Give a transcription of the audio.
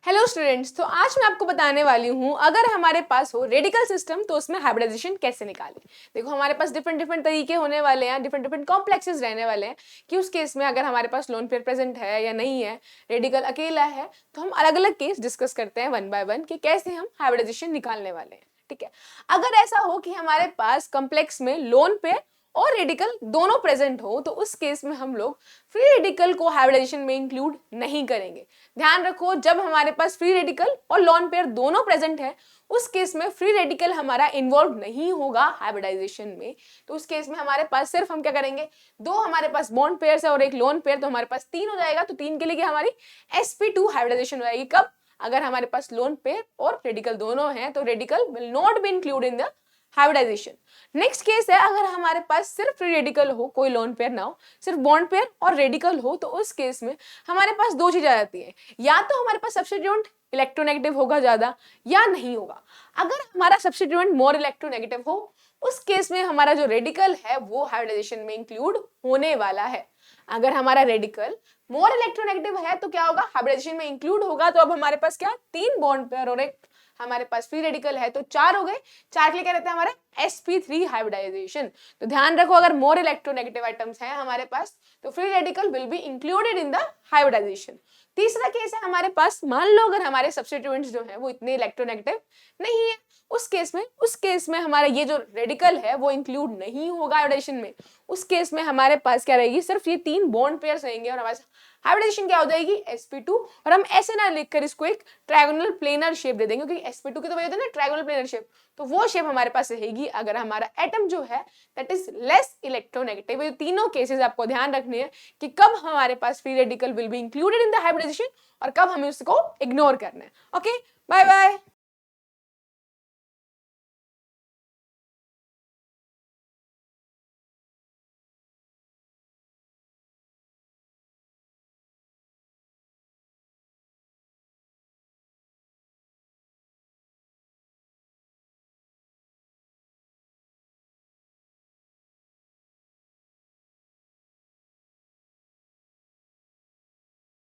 Hello students, तो आज मैं आपको बताने वाली हूँ अगर हमारे पास हो रेडिकल सिस्टम तो उसमें हाइब्रिडाइजेशन कैसे निकालें। देखो, हमारे पास डिफरेंट डिफरेंट तरीके होने वाले हैं, डिफरेंट डिफरेंट कॉम्प्लेक्सेस रहने वाले हैं कि उस केस में अगर हमारे पास लोन पेयर प्रेजेंट है या नहीं है, रेडिकल अकेला है, तो हम अलग अलग केस डिस्कस करते हैं वन बाय वन कि कैसे हम हाइब्रिडाइजेशन निकालने वाले हैं। ठीक है, अगर ऐसा हो कि हमारे पास कॉम्प्लेक्स में लोन पेयर और रेडिकल दोनों प्रेजेंट हो तो उस केस में हम लोग फ्री रेडिकल को हाइब्रिडाइजेशन में इंक्लूड नहीं करेंगे। ध्यान रखो, जब हमारे पास फ्री रेडिकल और लॉन पेयर दोनों प्रेजेंट है उस केस में फ्री रेडिकल हमारा इन्वॉल्व नहीं होगा हाइब्रिडाइजेशन में। तो उस केस में हमारे पास सिर्फ हम क्या करेंगे, दो हमारे पास बॉन्ड पेयर है और एक लोन पेयर, तो हमारे पास तीन हो जाएगा। तो तीन के लिए हमारी sp2 हाइब्रिडाइजेशन हो जाएगी। कब? अगर हमारे पास लोन पेयर और रेडिकल दोनों हैं तो radical will not be include in the hybridization. Next case है, अगर हमारे पास सिर्फ फ्री रेडिकल हो, कोई लोन पेयर ना हो, सिर्फ बॉन्ड पेयर और रेडिकल हो, तो उस केस में हमारे पास दो चीज आ जाती है, या तो हमारे पास सब्स्टिट्यूएंट इलेक्ट्रोनेगेटिव होगा ज्यादा या नहीं होगा। अगर हमारा सब्स्टिट्यूएंट मोर इलेक्ट्रोनेगेटिव हो उस केस में हमारा जो रेडिकल है वो हाइब्रिडाइजेशन में इंक्लूड होने वाला है। अगर हमारा रेडिकल मोर इलेक्ट्रोनेगेटिव है तो क्या होगा, हाइब्रिडाइजेशन में इंक्लूड होगा। तो अब हमारे पास क्या, तीन बॉन्ड पेयर और एक हमारे पास फ्री रेडिकल है, तो चार हो गए। चार के लिए क्या रहता है हमारे sp3 हाइब्रिडाइजेशन। तो ध्यान रखो, अगर मोर इलेक्ट्रोनेगेटिव आइटम्स हैं हमारे पास तो free radical will be included in the hybridization. तीसरा केस है हमारे पास, मान लो अगर हमारे सब्स्टिट्यूएंट्स जो है वो इतने इलेक्ट्रोनेगेटिव नहीं है, उस केस में हमारा ये जो रेडिकल है वो इंक्लूड नहीं होगा हाइब्रिडाइजेशन में। उस केस में हमारे पास क्या रहेगी, सिर्फ ये तीन बॉन्ड पेयर्स रहेंगे और हमारे हाइब्रिडाइजेशन क्या हो जाएगी, sp2। और हम ऐसे ना लिखकर इसको एक ट्रायंगुलर प्लेनर शेप दे देंगे, क्योंकि sp2 की तो वजह होती है ना ट्रायंगुलर प्लेनर शेप। तो वो शेप हमारे पास रहेगी अगर हमारा एटम जो है दैट इज लेस इलेक्ट्रोनेगेटिव। ये तीनों केसेस आपको ध्यान रखने हैं कि कब हमारे पास free radical will be included in the hybridization और कब हमें उसको इग्नोर करना है। Okay, bye bye.